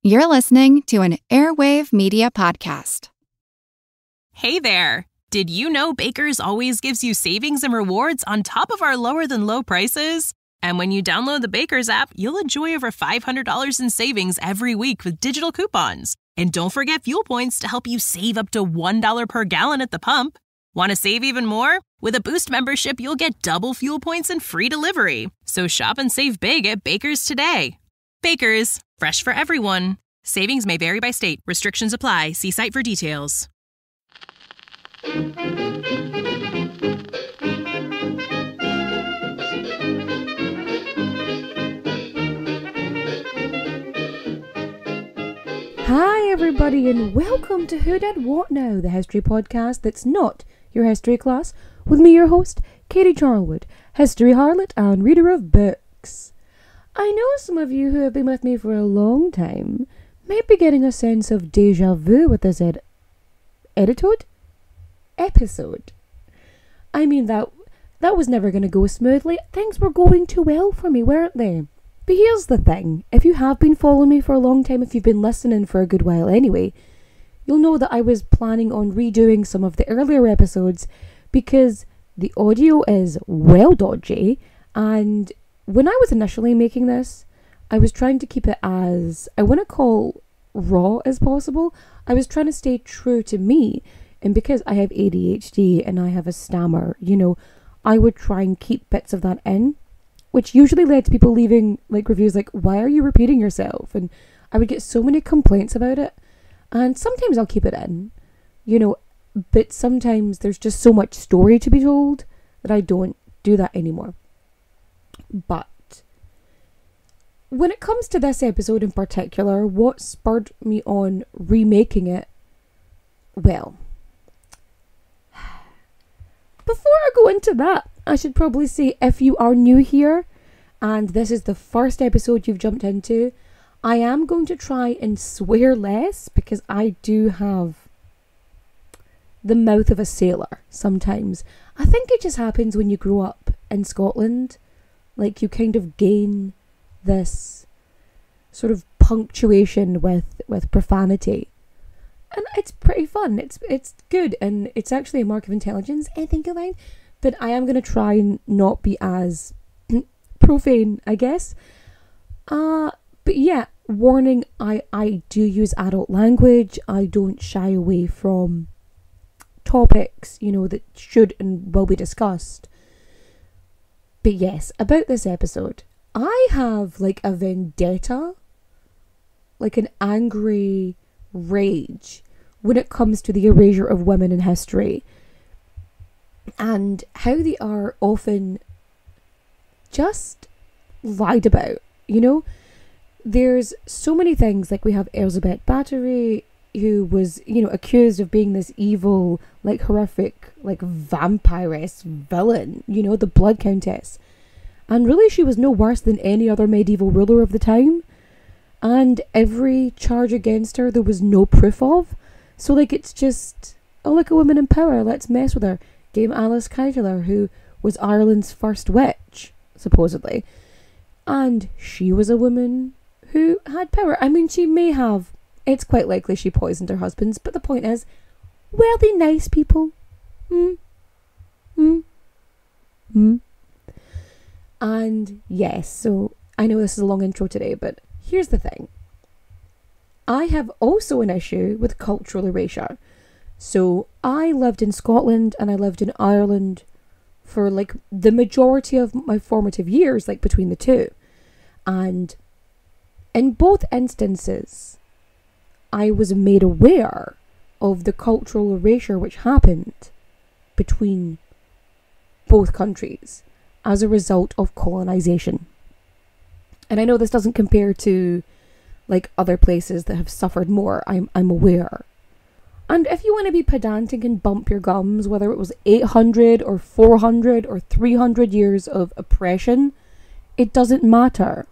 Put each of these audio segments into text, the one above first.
You're listening to an Airwave Media Podcast. Hey there! Did you know Baker's always gives you savings and rewards on top of our lower-than-low prices? And when you download the Baker's app, you'll enjoy over $500 in savings every week with digital coupons. And don't forget fuel points to help you save up to $1 per gallon at the pump. Want to save even more? With a Boost membership, you'll get double fuel points and free delivery. So shop and save big at Baker's today. Baker's, fresh for everyone. Savings may vary by state. Restrictions apply. See site for details. Hi everybody and welcome to Who Did What Now, the history podcast that's not your history class, with me, your host, Katie Charlwood, history harlot and reader of books. I know some of you who have been with me for a long time might be getting a sense of deja vu with this episode. I mean, that was never going to go smoothly. Things were going too well for me, weren't they? But here's the thing, if you have been following me for a long time, if you've been listening for a good while anyway, you'll know that I was planning on redoing some of the earlier episodes because the audio is well dodgy, and when I was initially making this, I was trying to keep it as, I want to call raw as possible. I was trying to stay true to me, and because I have ADHD and I have a stammer, I would try and keep bits of that in, which usually led to people leaving reviews like, why are you repeating yourself? And I would get so many complaints about it, and sometimes I'll keep it in, but sometimes there's just so much story to be told that I don't do that anymore. But when it comes to this episode in particular, what spurred me on remaking it, well, before I go into that, I should probably say, if you are new here and this is the first episode you've jumped into, I am going to try and swear less because I do have the mouth of a sailor sometimes. I think it just happens when you grow up in Scotland. You kind of gain this sort of punctuation with profanity. And it's pretty fun. It's good, and it's actually a mark of intelligence, I think of mine. But I am going to try and not be as profane, I guess. But yeah, warning, I do use adult language. I don't shy away from topics, that should and will be discussed. But yes, about this episode, I have a vendetta, an angry rage when it comes to the erasure of women in history and how they are often just lied about. There's so many things, we have Elizabeth Bathory, who was, accused of being this evil, horrific, vampiress villain, the Blood Countess. And really she was no worse than any other medieval ruler of the time. And every charge against her there was no proof of. So it's just, oh, look, a woman in power, let's mess with her. Dame Alice Kyteler, who was Ireland's first witch, supposedly. And she was a woman who had power. I mean, she may have, it's quite likely she poisoned her husbands, but the point is, were they nice people? And yes, so I know this is a long intro today, but here's the thing. I have also an issue with cultural erasure. So I lived in Scotland and I lived in Ireland for the majority of my formative years, between the two. And in both instances, I was made aware of the cultural erasure which happened between both countries as a result of colonisation. And I know this doesn't compare to other places that have suffered more, I'm aware. And if you want to be pedantic and bump your gums, whether it was 800 or 400 or 300 years of oppression, it doesn't matter,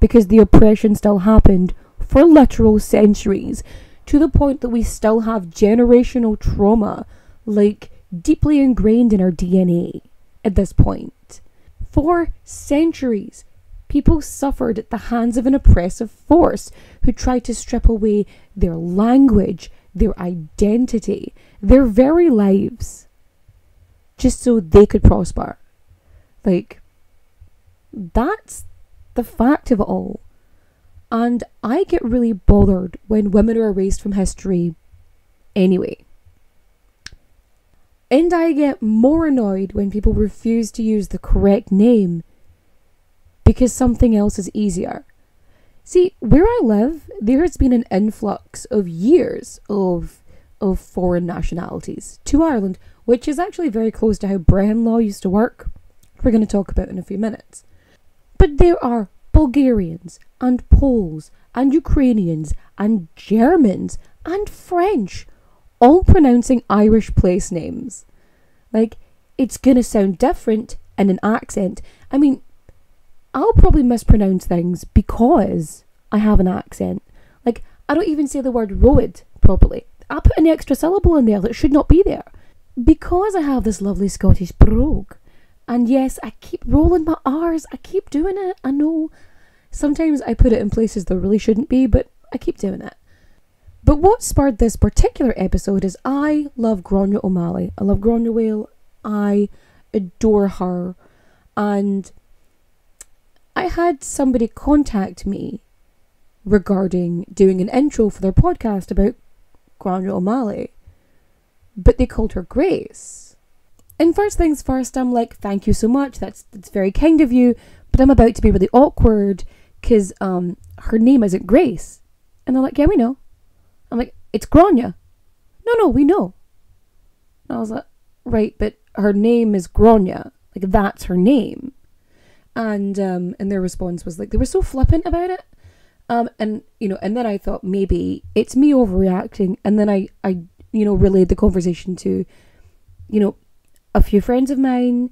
because the oppression still happened for literal centuries, to the point that we still have generational trauma, deeply ingrained in our DNA at this point. For centuries, People suffered at the hands of an oppressive force who tried to strip away their language, their identity, their very lives, just so they could prosper. Like, that's the fact of it all. And I get really bothered when women are erased from history anyway. And I get more annoyed when people refuse to use the correct name because something else is easier. See, where I live, there has been an influx of years of foreign nationalities to Ireland, which is actually very close to how Brehon law used to work. We're going to talk about in a few minutes. But there are Bulgarians and Poles and Ukrainians and Germans and French all pronouncing Irish place names. Like, it's going to sound different in an accent. I mean, I'll probably mispronounce things because I have an accent. Like, I don't even say the word road properly. I put an extra syllable in there that should not be there. Because I have this lovely Scottish brogue. And yes, I keep rolling my R's. I keep doing it. I know. Sometimes I put it in places that really shouldn't be, but I keep doing it. But what spurred this particular episode is I love Gráinne O Malley. I love Gráinuaile. I adore her. And I had somebody contact me regarding doing an intro for their podcast about Gráinne O Malley. But they called her Grace. And first things first, I'm like, thank you so much. That's very kind of you. But I'm about to be really awkward because her name isn't Grace. And they're like, yeah, we know. I'm like, it's Gráinne. No, we know. And I was like, right, but her name is Gráinne. Like, that's her name. And their response was like, they were so flippant about it. And then I thought maybe it's me overreacting. And then I relayed the conversation to, a few friends of mine,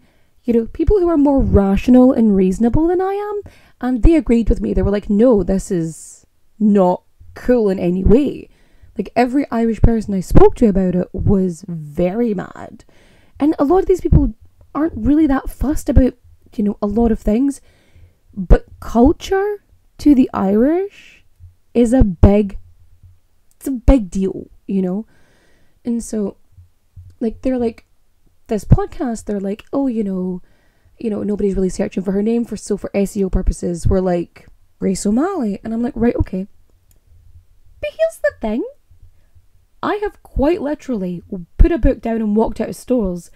people who are more rational and reasonable than I am. And they agreed with me. They were like, no, this is not cool in any way. Like, every Irish person I spoke to about it was very mad. And a lot of these people aren't really that fussed about, a lot of things. But culture to the Irish is a big deal, And so, like, they're like, this podcast, they're like, oh, nobody's really searching for her name for SEO purposes, we're like, Grace O Malley. And I'm like, right, okay. But here's the thing. I have quite literally put a book down and walked out of stores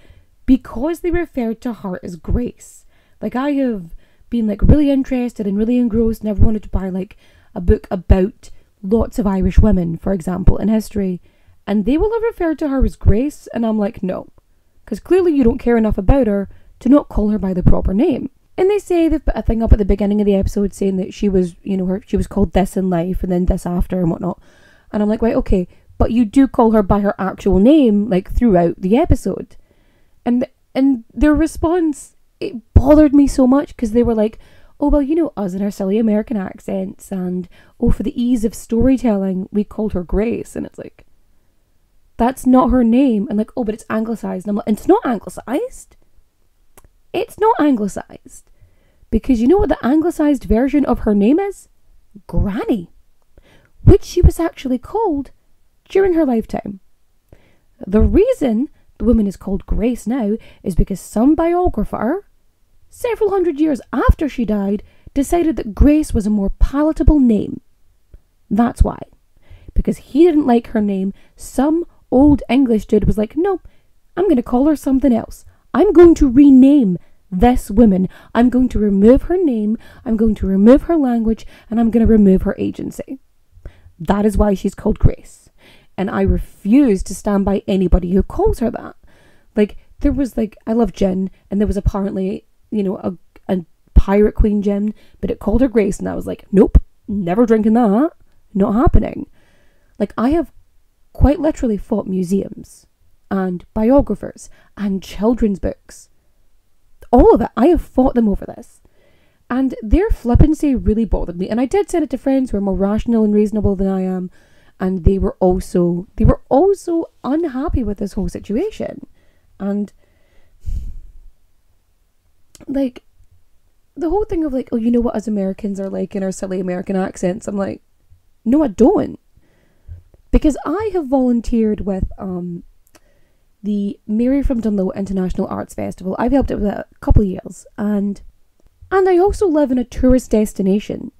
because they referred to her as Grace. Like, I have been like really interested and really engrossed, never wanted to buy like a book about lots of Irish women, for example, in history. And they will have referred to her as Grace. And I'm like, no. Because clearly you don't care enough about her to not call her by the proper name. And they say they've put a thing up at the beginning of the episode saying that she was, she was called this in life and then this after and whatnot. And I'm like, right, okay. But you do call her by her actual name, like, throughout the episode. And their response, it bothered me so much because they were like, oh, well, us and our silly American accents, and, oh, for the ease of storytelling, we called her Grace. And it's like, that's not her name. And like, oh, but it's anglicized. And I'm like, it's not anglicized. It's not anglicized. Because you know what the anglicized version of her name is? Granny. Which she was actually called during her lifetime. The reason the woman is called Grace now is because some biographer, several hundred years after she died, decided that Grace was a more palatable name. That's why. Because he didn't like her name, some old English dude was like, no, I'm going to call her something else. I'm going to rename this woman. I'm going to remove her name, I'm going to remove her language, and I'm going to remove her agency. That is why she's called Grace. And I refuse to stand by anybody who calls her that. Like, there was like, I love gin, and there was apparently, a pirate queen gin, but it called her Grace, and I was like, nope, never drinking that. Not happening. Like, I have quite literally fought museums and biographers and children's books. All of it. I have fought them over this. And their flippancy really bothered me. And I did send it to friends who are more rational and reasonable than I am. And they were also unhappy with this whole situation. And like, the whole thing of like, oh, you know what us Americans are like in our silly American accents. I'm like, no, I don't. Because I have volunteered with the Mary from Dunlow International Arts Festival. I've helped it with it a couple of years. And I also live in a tourist destination.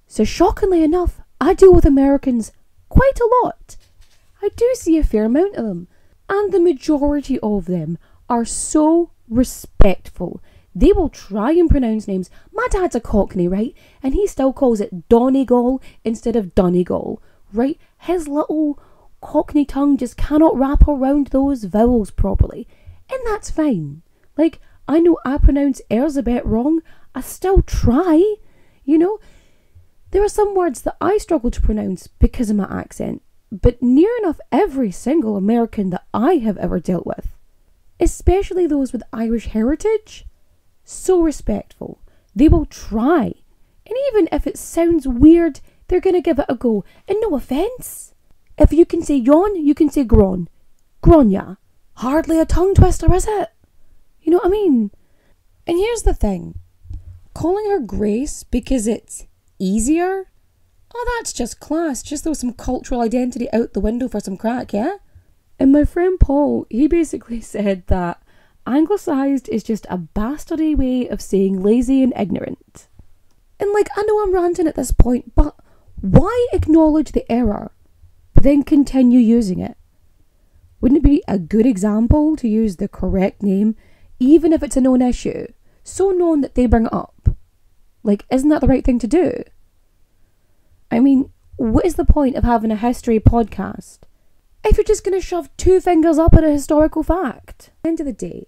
So shockingly enough, I deal with Americans quite a lot. I do see a fair amount of them. And the majority of them are so respectful. They will try and pronounce names. My dad's a Cockney, right? And he still calls it Donegal instead of Donegal, right? His little Cockney tongue just cannot wrap around those vowels properly. And that's fine. Like, I know I pronounce R's a bit wrong. I still try, you know? There are some words that I struggle to pronounce because of my accent. But near enough every single American that I have ever dealt with, especially those with Irish heritage, so respectful. They will try. And even if it sounds weird, they're going to give it a go. And no offence. If you can say yawn, you can say gron. Gronya. Hardly a tongue twister, is it? You know what I mean? And here's the thing. Calling her Grace because it's easier? Oh, that's just class. Just throw some cultural identity out the window for some crack, yeah? And my friend Paul, he basically said that anglicised is just a bastardy way of saying lazy and ignorant. And like, I know I'm ranting at this point, but why acknowledge the error, but then continue using it? Wouldn't it be a good example to use the correct name, even if it's a known issue? So known that they bring it up. Like, isn't that the right thing to do? I mean, what is the point of having a history podcast if you're just going to shove two fingers up at a historical fact? At the end of the day,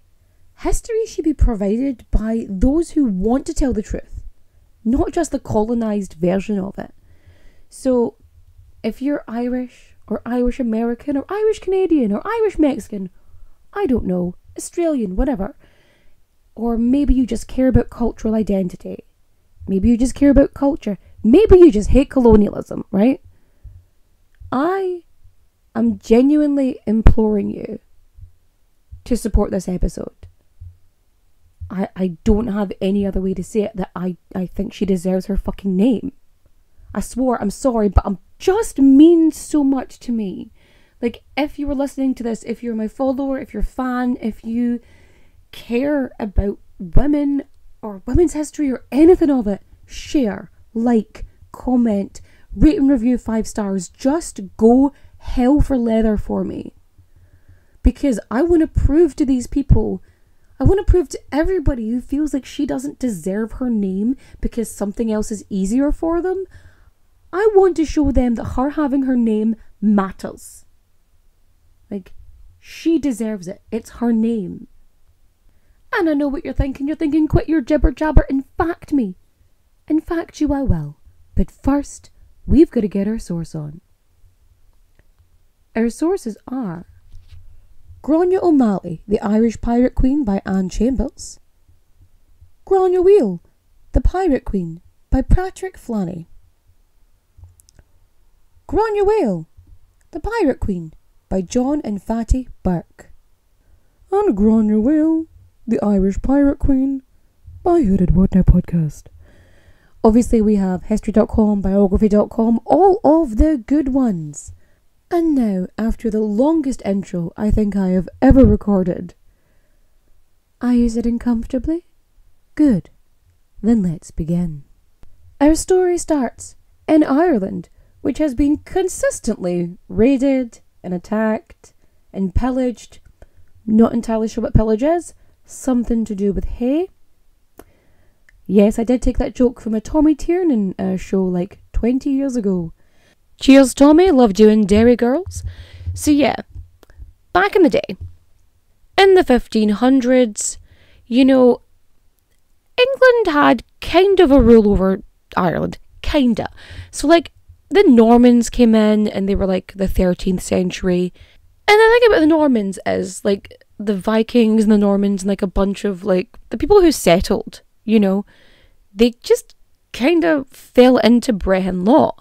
history should be provided by those who want to tell the truth, not just the colonised version of it. So, if you're Irish, or Irish American, or Irish Canadian, or Irish Mexican, I don't know, Australian, whatever, or maybe you just care about cultural identity, maybe you just care about culture, maybe you just hate colonialism, right? I am genuinely imploring you to support this episode. I don't have any other way to say it that I think she deserves her fucking name. I swore, I'm sorry, but it just means so much to me. Like, if you were listening to this, if you're my follower, if you're a fan, if you care about women or women's history or anything of it, share, like, comment, rate and review 5 stars. Just go hell for leather for me. Because I want to prove to these people, I want to prove to everybody who feels like she doesn't deserve her name because something else is easier for them, I want to show them that her having her name matters. Like, she deserves it. It's her name. And I know what you're thinking. You're thinking, quit your jibber jabber and fact me. In fact you I will. But first, we've got to get our source on. Our sources are Gráinne O Malley, The Irish Pirate Queen by Anne Chambers. Gráinne Uí, The Pirate Queen by Patrick Flanny. Gráinne Mhaol, The Pirate Queen by John and Fatty Burke. And Gráinne Mhaol, The Irish Pirate Queen by Who Did What Now Podcast. Obviously we have history.com, biography.com, all of the good ones. And now, after the longest intro I think I have ever recorded, are you sitting comfortably? Good. Then let's begin. Our story starts in Ireland, which has been consistently raided and attacked and pillaged. Not entirely sure what pillage is. Something to do with hay. Yes, I did take that joke from a Tommy Tiernan show like 20 years ago. Cheers, Tommy. Loved you in Derry Girls. So yeah, back in the day, in the 1500s, you know, England had kind of a rule over Ireland. Kinda. So like, the Normans came in and they were like the 13th century. And the thing about the Normans is like the Vikings and the Normans and like a bunch of like the people who settled, you know, they just kind of fell into Brehon law.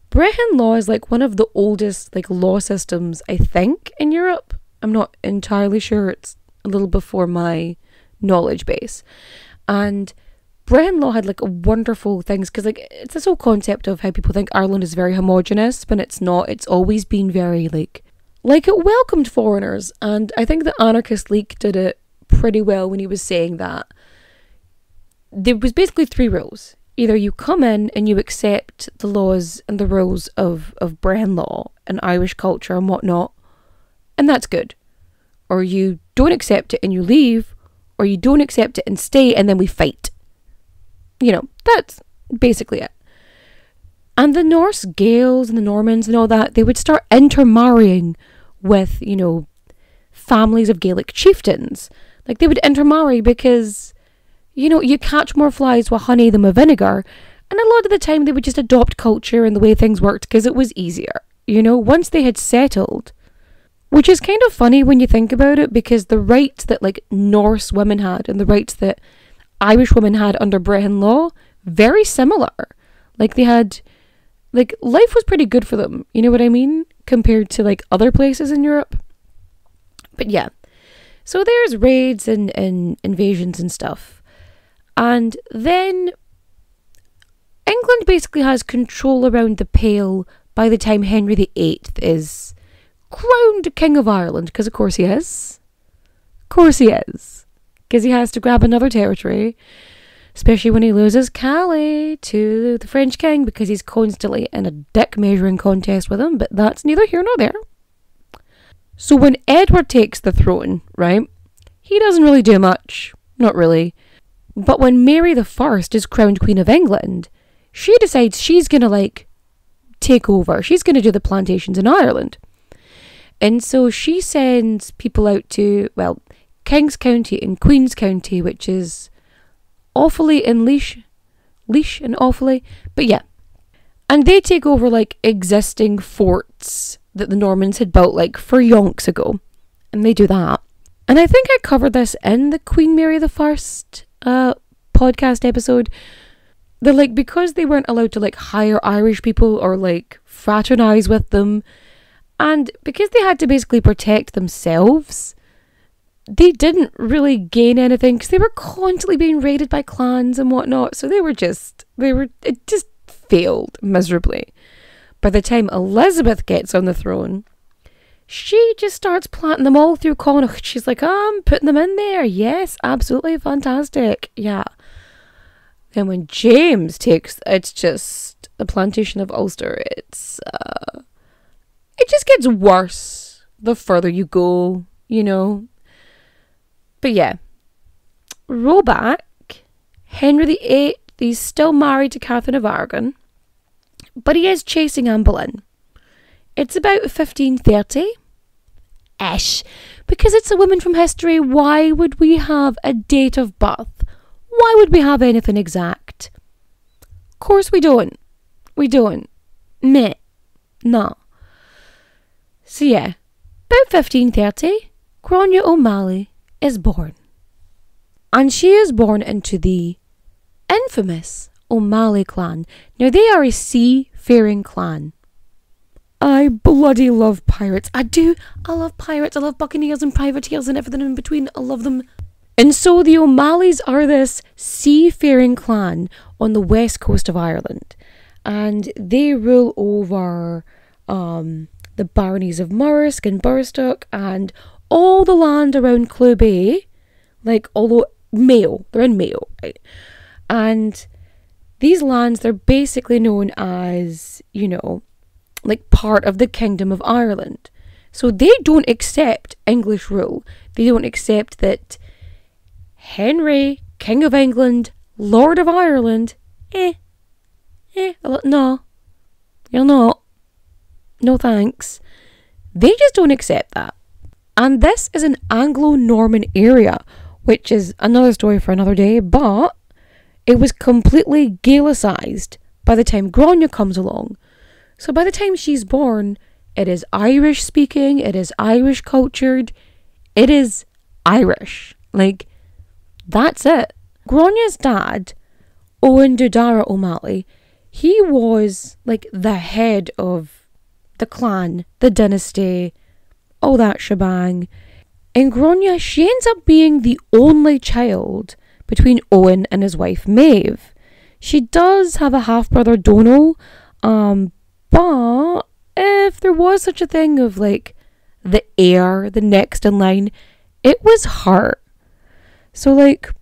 Brehon law is like one of the oldest like law systems, I think, in Europe. I'm not entirely sure. It's a little before my knowledge base. And Brehon law had like wonderful things, because like it's this whole concept of how people think Ireland is very homogenous, but it's not. It's always been very like it welcomed foreigners, and I think the anarchist Leak did it pretty well when he was saying that there was basically 3 rules. Either you come in and you accept the laws and the rules of Brehon law and Irish culture and whatnot, and that's good. Or you don't accept it and you leave, or you don't accept it and stay and then we fight. You know, that's basically it. And the Norse Gaels and the Normans and all that, they would start intermarrying with, you know, families of Gaelic chieftains. Like, they would intermarry because, you know, you catch more flies with honey than with vinegar. And a lot of the time they would just adopt culture and the way things worked because it was easier. You know, once they had settled. Which is kind of funny when you think about it, because the rights that like Norse women had and the rights that Irish women had under Brehon law, very similar. Like, they had, like, life was pretty good for them, you know what I mean? Compared to like other places in Europe. But yeah, so there's raids and invasions and stuff. And then England basically has control around the Pale by the time Henry VIII is crowned King of Ireland, because of course he is. Of course he is. Because he has to grab another territory, especially when he loses Calais to the French king, because he's constantly in a dick measuring contest with him, but that's neither here nor there. So when Edward takes the throne, right, he doesn't really do much. Not really. But when Mary the First is crowned Queen of England, she decides she's going to, like, take over. She's going to do the plantations in Ireland. And so she sends people out to, well, King's County and Queen's County, which is Offaly and Laois and Offaly. But yeah. And they take over, like, existing forts that the Normans had built, like, for yonks ago. And they do that. And I think I covered this in the Queen Mary the First podcast episode. They're like, because they weren't allowed to, like, hire Irish people or, like, fraternize with them, and because they had to basically protect themselves, they didn't really gain anything because they were constantly being raided by clans and whatnot. So it just failed miserably. By the time Elizabeth gets on the throne, she just starts planting them all through Connacht. She's like, I'm putting them in there. Yes, absolutely fantastic. Yeah. Then when James takes, it's just the plantation of Ulster. It just gets worse the further you go, you know. But yeah, roll back. Henry VIII, he's still married to Catherine of Aragon, but he is chasing Anne Boleyn. It's about 1530-ish, because it's a woman from history. Why would we have a date of birth? Why would we have anything exact? Of course we don't. We don't. Meh. No. So yeah, about 1530, Gráinne O Malley is born. And she is born into the infamous O'Malley clan. Now, they are a seafaring clan. I bloody love pirates. I do. I love pirates. I love buccaneers and privateers and everything in between. I love them. And so the O'Malleys are this seafaring clan on the west coast of Ireland. And they rule over the baronies of Murrisk and Burstock and all the land around Clew Bay, like, although Mayo, they're in Mayo, right? And these lands, they're basically known as, you know, like part of the Kingdom of Ireland. So they don't accept English rule. They don't accept that Henry, King of England, Lord of Ireland, no, you're not. No thanks. They just don't accept that. And this is an Anglo-Norman area, which is another story for another day, but it was completely Gaelicized by the time Gráinne comes along. So by the time she's born, it is Irish speaking, it is Irish cultured, it is Irish. Like, that's it. Gráinne's dad, Owen Dudara O'Malley, he was like the head of the clan, the dynasty, all that shebang. And Gráinne, she ends up being the only child between Owen and his wife Maeve. She does have a half-brother Donal, but if there was such a thing of like the heir, the next in line, it was her. So like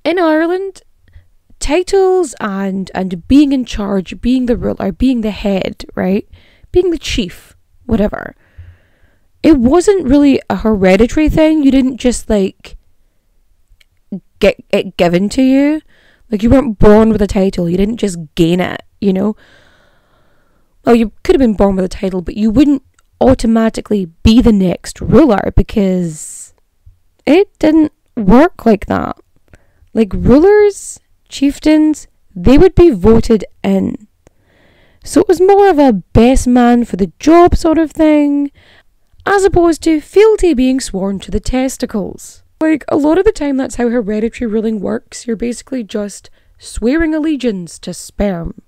in Ireland, titles and being in charge, being the ruler, being the head, right? Being the chief, whatever. It wasn't really a hereditary thing. You didn't just like get it given to you. Like you weren't born with a title. You didn't just gain it, you know? Well, you could have been born with a title, but you wouldn't automatically be the next ruler because it didn't work like that. Like rulers, chieftains, they would be voted in. So it was more of a best man for the job sort of thing, as opposed to fealty being sworn to the testicles. Like a lot of the time that's how hereditary ruling works. You're basically just swearing allegiance to sperm.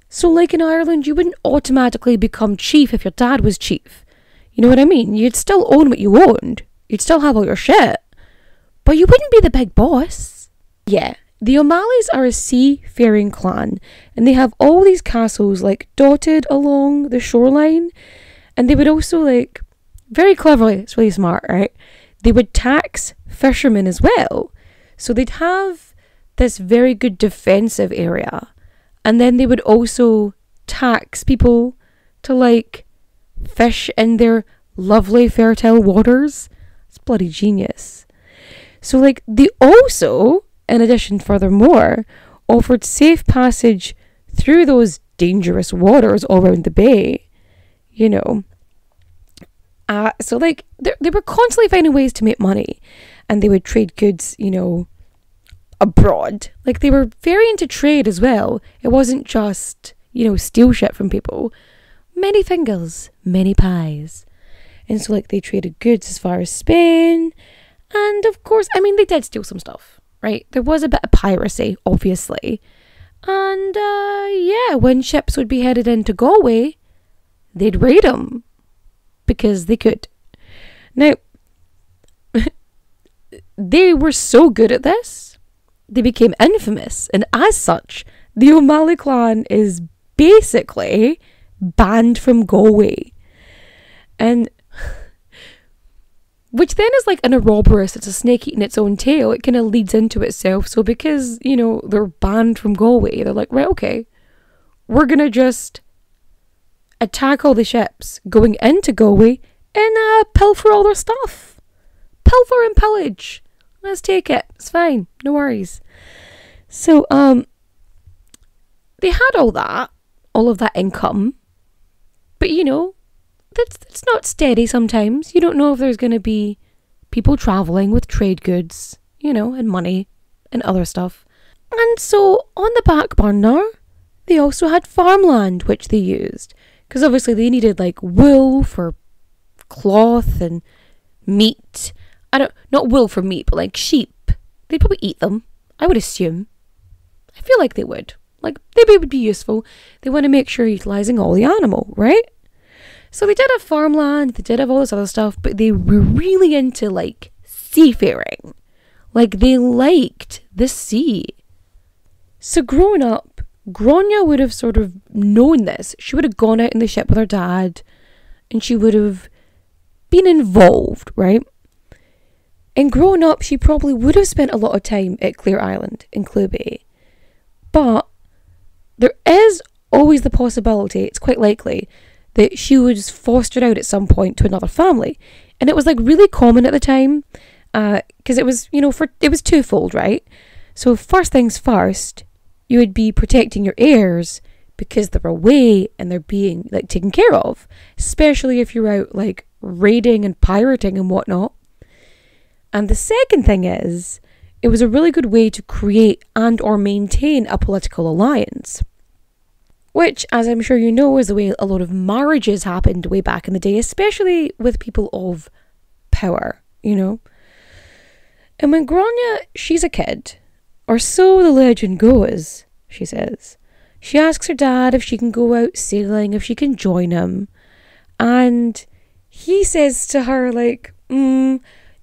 So like in Ireland, you wouldn't automatically become chief if your dad was chief. You know what I mean? You'd still own what you owned. You'd still have all your shit. But you wouldn't be the big boss. Yeah. The O'Malleys are a seafaring clan, and they have all these castles like dotted along the shoreline, and they would also like, very cleverly, it's really smart, right? They would tax fishermen as well. So they'd have this very good defensive area, and then they would also tax people to like fish in their lovely fertile waters. It's bloody genius. So like they also, in addition, furthermore, offered safe passage through those dangerous waters all around the bay, you know. So, like, they were constantly finding ways to make money, and they would trade goods, you know, abroad. Like, they were very into trade as well. It wasn't just, you know, steal shit from people. Many fingers, many pies. And so, like, they traded goods as far as Spain, and of course, I mean, they did steal some stuff. Right, there was a bit of piracy, obviously. And, yeah, when ships would be headed into Galway, they'd raid them. Because they could. Now, they were so good at this, they became infamous. And as such, the O'Malley clan is basically banned from Galway. And which then is like an Ouroboros, it's a snake eating its own tail. It kind of leads into itself. So because, you know, they're banned from Galway, they're like, right, okay, we're going to just attack all the ships going into Galway and pilfer all their stuff. Pilfer and pillage. Let's take it. It's fine. No worries. So, they had all of that income. But, you know, that's not steady sometimes. You don't know if there's going to be people travelling with trade goods, you know, and money and other stuff. And so on the back burner, they also had farmland, which they used. Because obviously they needed like wool for cloth and meat. Not wool for meat, but like sheep. They'd probably eat them, I would assume. I feel like they would. Like, they would be useful. They want to make sure you're utilising all the animal, right? So they did have farmland, they did have all this other stuff, but they were really into, like, seafaring. Like, they liked the sea. So growing up, Gráinne would have sort of known this. She would have gone out in the ship with her dad, and she would have been involved, right? And growing up, she probably would have spent a lot of time at Clare Island in Clew Bay. But there is always the possibility, it's quite likely, that she was fostered out at some point to another family. And it was like really common at the time, because it was, you know, it was twofold, right? So first things first, you would be protecting your heirs because they're away and they're being like taken care of, especially if you're out like raiding and pirating and whatnot. And the second thing is, it was a really good way to create and or maintain a political alliance. Which, as I'm sure you know, is the way a lot of marriages happened way back in the day, especially with people of power, you know. And when Gráinne, she's a kid, or so the legend goes, she says, she asks her dad if she can go out sailing, if she can join him. And he says to her, like,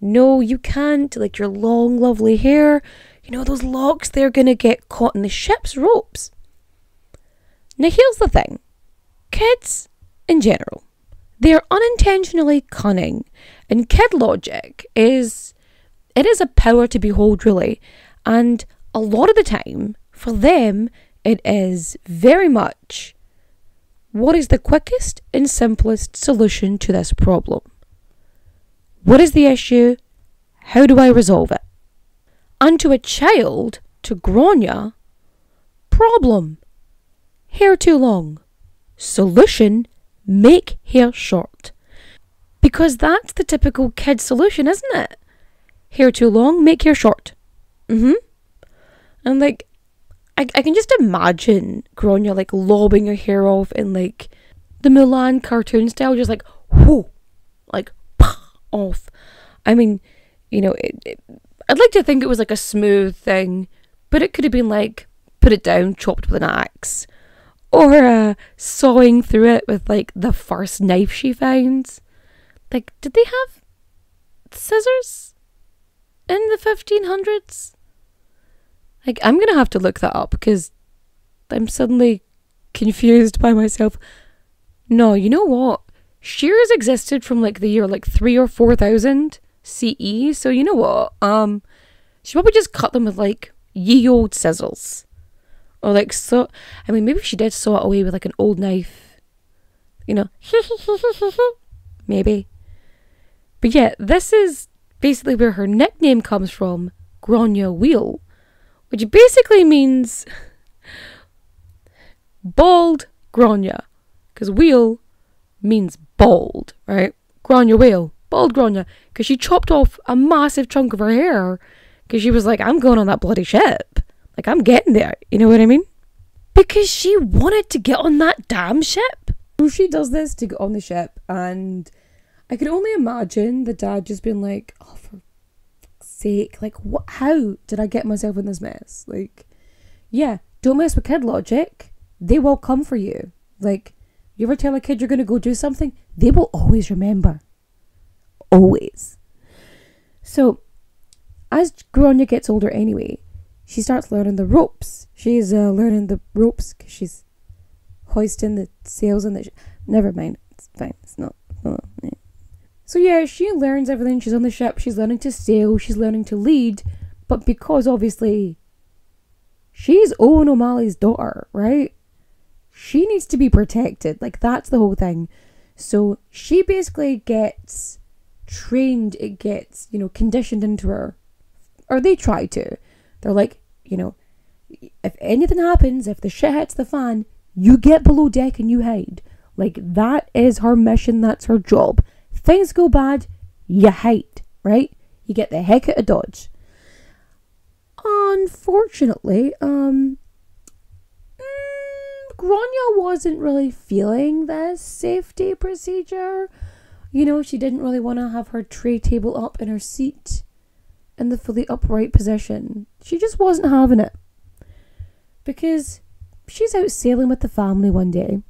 no, you can't, like your long lovely hair, you know, those locks, they're gonna get caught in the ship's ropes. Now here's the thing, kids in general, they're unintentionally cunning, and kid logic is a power to behold, really, and a lot of the time for them it is very much, what is the quickest and simplest solution to this problem? What is the issue? How do I resolve it? And to a child, to Gráinne, problem, hair too long. Solution, make hair short. Because that's the typical kid solution, isn't it? Hair too long, make hair short. And like, I can just imagine Gráinne like lobbing her hair off in like the Mulan cartoon style, just like whoo, like off. I mean, you know, I'd like to think it was like a smooth thing, but it could have been like put it down, chopped with an axe, or sawing through it with like the first knife she finds. Like, did they have scissors in the 1500s? Like, I'm going to have to look that up because I'm suddenly confused by myself. No, you know what? Shears existed from like the year like 3,000 or 4,000 CE. So you know what? She probably just cut them with like ye old scissors. Or like, so, I mean, maybe she did saw it away with like an old knife. You know, maybe. But yeah, this is basically where her nickname comes from, Gráinne Uí, which basically means bald Gráinne, because wheel means bald, right? Gráinne Uí, bald Gráinne, because she chopped off a massive chunk of her hair, because she was like, I'm going on that bloody ship. Like, I'm getting there, you know what I mean? Because she wanted to get on that damn ship. So she does this to get on the ship, and I can only imagine the dad just being like, oh, for sake, like, what? How did I get myself in this mess? Like, yeah, don't mess with kid logic. They will come for you. Like, you ever tell a kid you're going to go do something, they will always remember. Always. So, as Gráinne gets older anyway, she starts learning the ropes. She's learning the ropes because she's hoisting the sails on the never mind, it's fine, it's not. Yeah. So yeah, she learns everything. She's on the ship, she's learning to sail, she's learning to lead, but because obviously she's Owen O'Malley's daughter, right? She needs to be protected, like that's the whole thing. So she basically gets trained, it gets, you know, conditioned into her, or they try to. They're like, you know, if anything happens, if the shit hits the fan, you get below deck and you hide. Like, that is her mission, that's her job. Things go bad, you hide, right? You get the heck out of Dodge. Unfortunately, Gráinne wasn't really feeling this safety procedure. You know, she didn't really want to have her tray table up in her seat in the fully upright position. She just wasn't having it. Because she's out sailing with the family one day,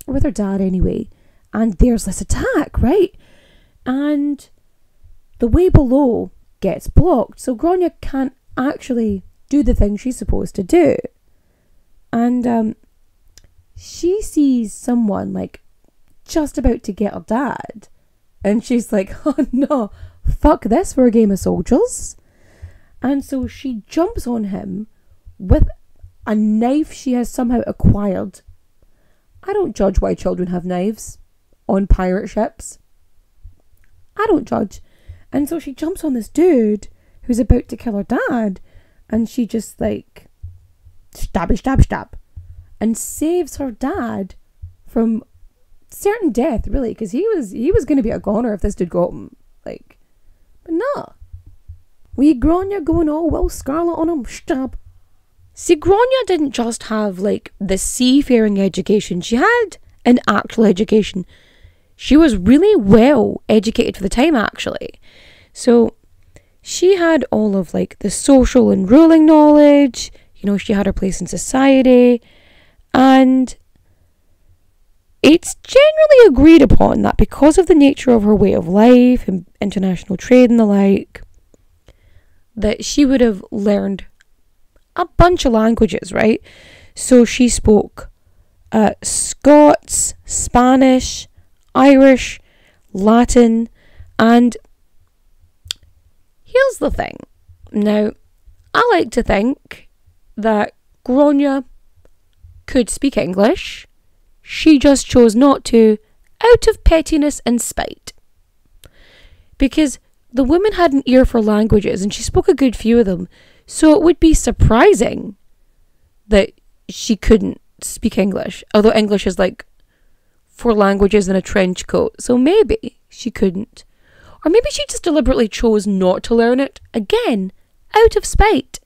or with her dad anyway, and there's this attack, right? And the way below gets blocked, so Gráinne can't actually do the thing she's supposed to do. And she sees someone like just about to get her dad, and she's like, oh no, fuck this for a game of soldiers. And so she jumps on him with a knife she has somehow acquired. I don't judge why children have knives on pirate ships. I don't judge. And so she jumps on this dude who's about to kill her dad, and she just like stabby stab stab and saves her dad from certain death, really, because he was going to be a goner if this dude got him. Like, but nah. We Gráinne going all Will Scarlet on him, stab. See, Gráinne didn't just have like the seafaring education, she had an actual education. She was really well educated for the time, actually. So she had all of like the social and ruling knowledge, you know, she had her place in society, and it's generally agreed upon that because of the nature of her way of life and international trade and the like, that she would have learned a bunch of languages, right? So she spoke Scots, Spanish, Irish, Latin, and here's the thing. Now, I like to think that Gráinne could speak English. She just chose not to, out of pettiness and spite. Because the woman had an ear for languages and she spoke a good few of them, so it would be surprising that she couldn't speak English. Although English is like 4 languages in a trench coat, so maybe she couldn't. Or maybe she just deliberately chose not to learn it, again, out of spite.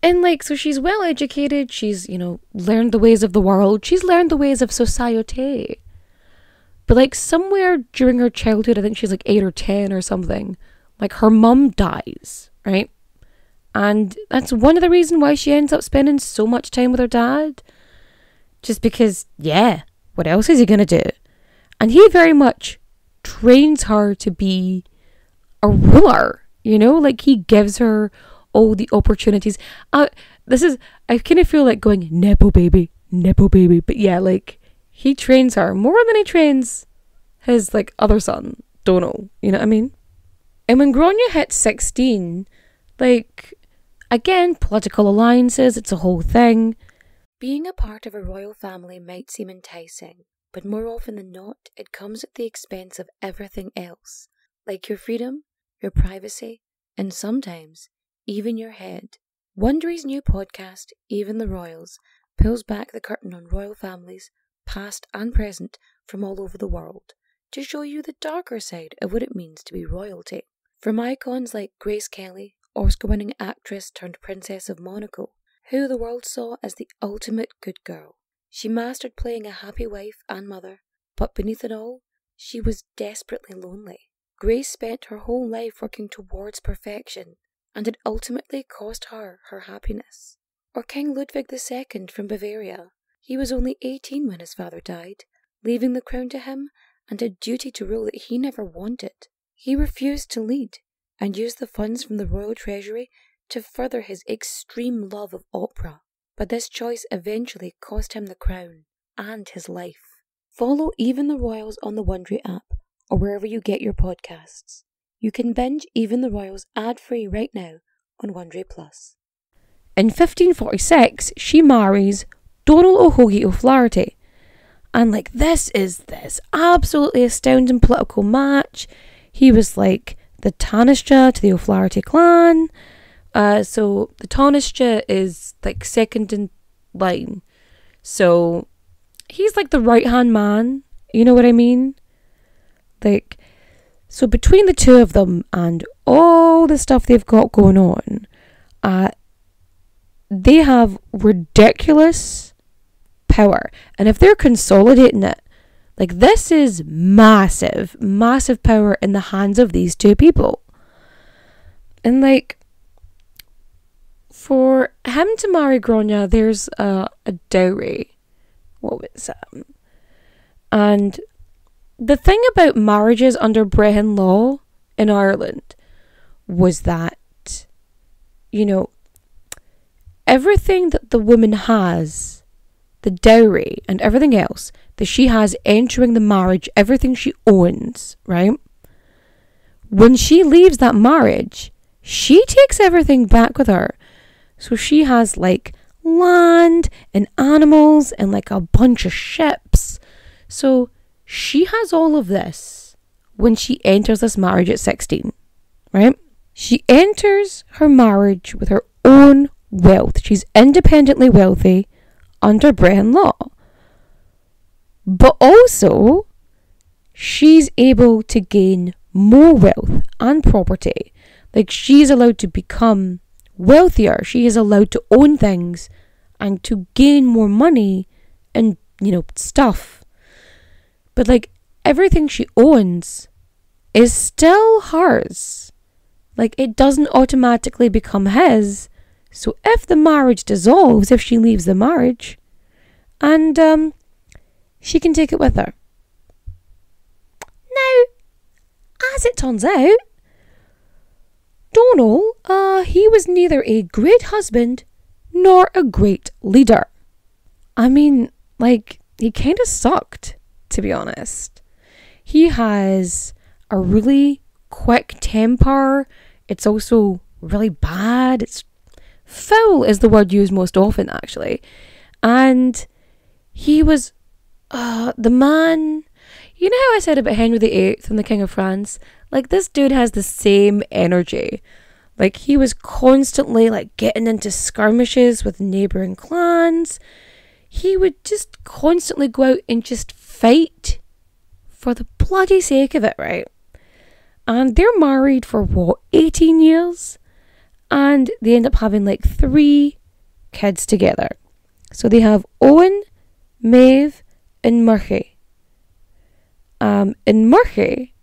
And like, so she's well educated, she's, learned the ways of the world, she's learned the ways of society. But like somewhere during her childhood, I think she's like 8 or 10 or something, like her mum dies, right? And that's one of the reasons why she ends up spending so much time with her dad. Just because, what else is he going to do? And he very much trains her to be a ruler, like he gives her all the opportunities. I kind of feel like going, Nepo baby. But yeah, like, he trains her more than he trains his, like, other son, Donegal, you know what I mean? And when Gráinne hits 16, like, again, political alliances, it's a whole thing. Being a part of a royal family might seem enticing, but more often than not, it comes at the expense of everything else, like your freedom, your privacy, and sometimes even your head. Wondery's new podcast, Even the Royals, pulls back the curtain on royal families, past and present, from all over the world, to show you the darker side of what it means to be royalty. From icons like Grace Kelly, Oscar-winning actress turned Princess of Monaco, who the world saw as the ultimate good girl. She mastered playing a happy wife and mother, but beneath it all, she was desperately lonely. Grace spent her whole life working towards perfection, and it ultimately cost her her happiness. Or King Ludwig II from Bavaria. He was only 18 when his father died, leaving the crown to him and a duty to rule that he never wanted. He refused to lead, and used the funds from the royal treasury to further his extreme love of opera. But this choice eventually cost him the crown and his life. Follow Even the Royals on the Wondery app, or wherever you get your podcasts. You can binge Even the Royals ad-free right now on Wondery Plus. In 1546, she marries Donal O'Hogie O'Flaherty. And like, this is this absolutely astounding political match. He was like the Taoiseach to the O'Flaherty clan. So the Taoiseach is like second in line. So he's like the right-hand man. You know what I mean? Like, so between the two of them and all the stuff they've got going on, they have ridiculous power. And if they're consolidating it, like, this is massive, massive power in the hands of these two people. And like, for him to marry Gráinne, there's a dowry. What was that? And the thing about marriages under Brehon law in Ireland was that, everything that the woman has, the dowry and everything else that she has entering the marriage, everything she owns, right? When she leaves that marriage, she takes everything back with her. So she has like land and animals and like a bunch of ships. So she has all of this when she enters this marriage at 16, right? She enters her marriage with her own wealth. She's independently wealthy under Brehon law. But also, she's able to gain more wealth and property. Like, she's allowed to become wealthier. She is allowed to own things and to gain more money and, stuff. But like, everything she owns is still hers. Like, it doesn't automatically become his. So if the marriage dissolves, if she leaves the marriage, and she can take it with her. Now, as it turns out, Donal, he was neither a great husband nor a great leader. I mean, like, he kind of sucked, to be honest. He has a really quick temper. It's also really bad. It's foul is the word used most often, actually. And he was the man. You know how I said about Henry VIII and the King of France? Like, this dude has the same energy. Like, he was constantly, like, getting into skirmishes with neighbouring clans. He would just constantly go out and just fight for the bloody sake of it, right? And they're married for, 18 years? And they end up having, like, 3 kids together. So they have Owen, Maeve, and Murchy. And Murchy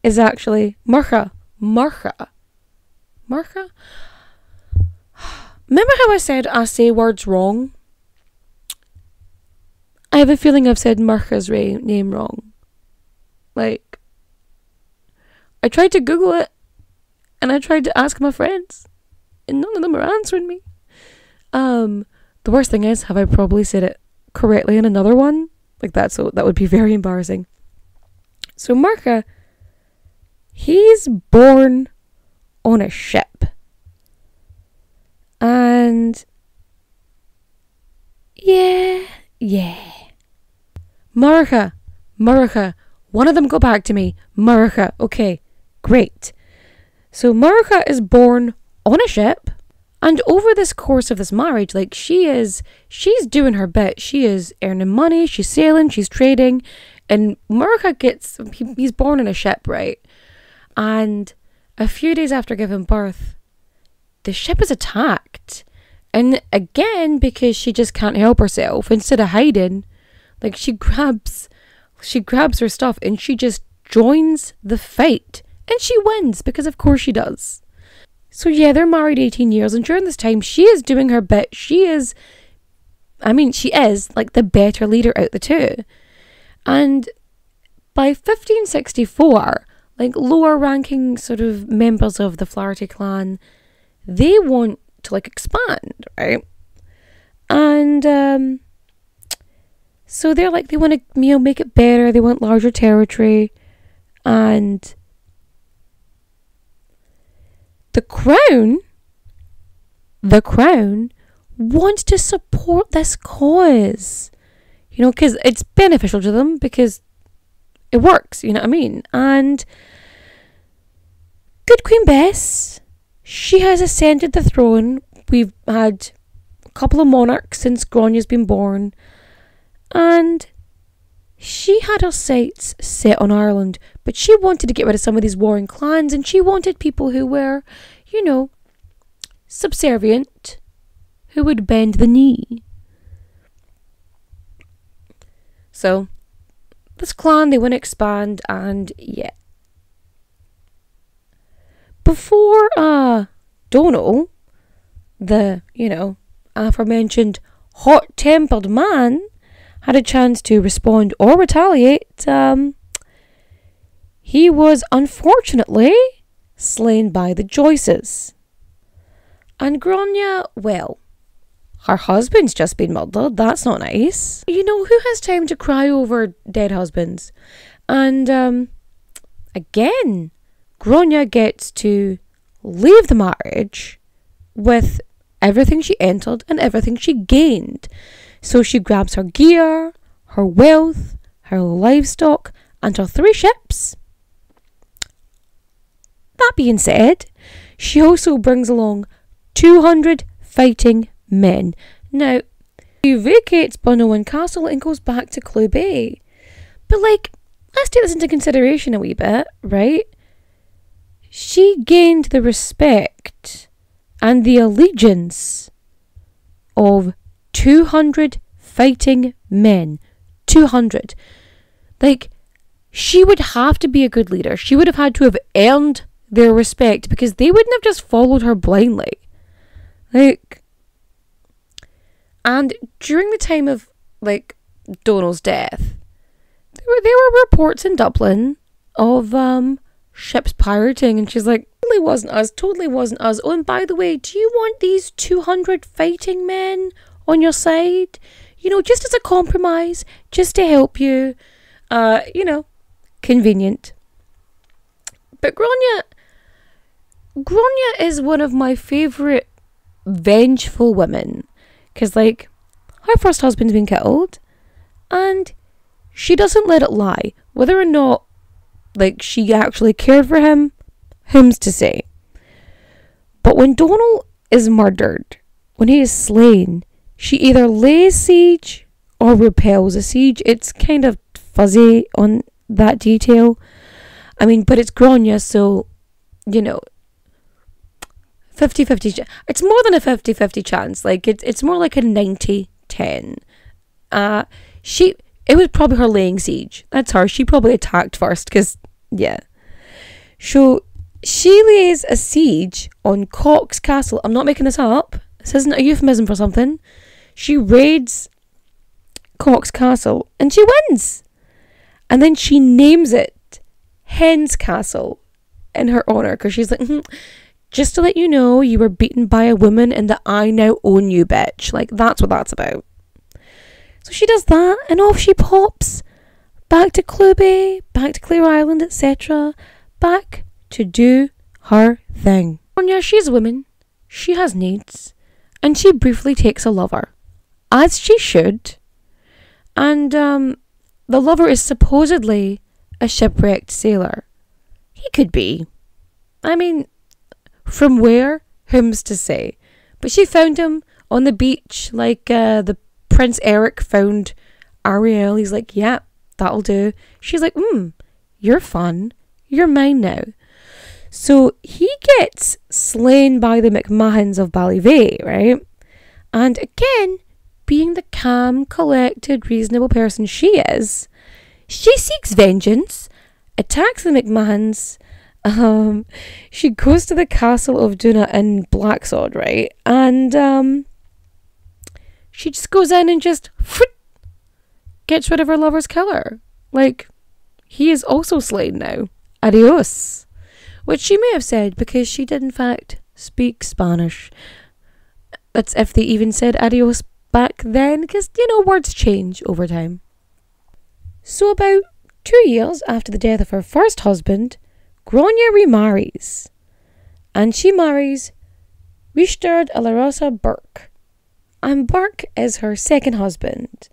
is actually Murcha. Remember how I said I say words wrong? I have a feeling I've said Murcha's name wrong. Like, I tried to Google it, and I tried to ask my friends, and none of them are answering me. The worst thing is, have I probably said it correctly in another one? Like that, so that would be very embarrassing. So Murcha, he's born on a ship. And yeah. Murcha, one of them got back to me. Murcha, okay, great. So Murcha is born on a ship, and over this course of this marriage, like, she's doing her bit. She is earning money, she's sailing, she's trading, and Murcha he's born on a ship, right? And a few days after giving birth, the ship is attacked. And again, because she just can't help herself, instead of hiding, like, she grabs her stuff and she just joins the fight. And she wins, because of course she does. So yeah, they're married 18 years, and during this time, she is doing her bit. She is like the better leader out the two. And by 1564, like, lower ranking sort of members of the Flaherty clan, they want to, like, expand, right? And so they're like, they want to, make it better. They want larger territory. And the crown wants to support this cause, because it's beneficial to them, because it works, you know what I mean? And good Queen Bess, she has ascended the throne. We've had a couple of monarchs since Gráinne's been born, and she had her sights set on Ireland, but she wanted to get rid of some of these warring clans, and she wanted people who were, subservient, who would bend the knee. So, this clan, they want to expand, and yeah. Before Donal, the, aforementioned hot-tempered man, had a chance to respond or retaliate, he was unfortunately slain by the Joyces. And Gráinne, well, her husband's just been murdered. That's not nice. Who has time to cry over dead husbands? And again, Gráinne gets to leave the marriage with everything she entered and everything she gained. So she grabs her gear, her wealth, her livestock, and her 3 ships. That being said, she also brings along 200 fighting men. Now, she vacates Bunnowen Castle and goes back to Clew Bay. But, let's take this into consideration a wee bit, right? She gained the respect and the allegiance of 200 fighting men. 200. She would have to be a good leader. She would have had to have earned their respect, because they wouldn't have just followed her blindly. And during the time of, Donal's death, there were reports in Dublin of ships pirating, and she's like, totally wasn't us. Oh, and by the way, do you want these 200 fighting men on your side? You know, just as a compromise, just to help you. Convenient. But Gráinne is one of my favourite vengeful women, because, like, her first husband's been killed, and she doesn't let it lie. Whether or not, like, she actually cared for him, whom's to say. But when Donal is murdered, when he is slain, she either lays siege or repels a siege. It's kind of fuzzy on that detail. I mean, but it's Gráinne, so, 50-50. It's more than a 50-50 chance. Like, it's more like a 90-10. It was probably her laying siege. That's her. She probably attacked first, because, yeah. So, she lays a siege on Cox Castle. I'm not making this up. This isn't a euphemism for something. She raids Cox Castle, and she wins. And then she names it Hen's Castle in her honour, because she's like, just to let you know, you were beaten by a woman and that I now own you, bitch. Like, that's what that's about. So she does that, and off she pops. Back to Cluby, back to Clare Island, etc. Back to do her thing. Gráinne, she's a woman. She has needs. And she briefly takes a lover. As she should. And, the lover is supposedly a shipwrecked sailor. He could be. I mean, from where? Whom's to say? But she found him on the beach, like the Prince Eric found Ariel. He's like, yeah, that'll do. She's like, you're fun. You're mine now. So he gets slain by the McMahons of Ballyvey, right? And again, being the calm, collected, reasonable person she is, she seeks vengeance, attacks the McMahons. She goes to the castle of Duna in Blacksod, right? And she just goes in and just gets rid of her lover's killer. Like, he is also slain now. Adios. Which she may have said, because she did in fact speak Spanish. That's if they even said adios back then, because, words change over time. So about 2 years after the death of her first husband, Gráinne remarries. And she marries Richard a la Rosa Burke. And Burke is her second husband.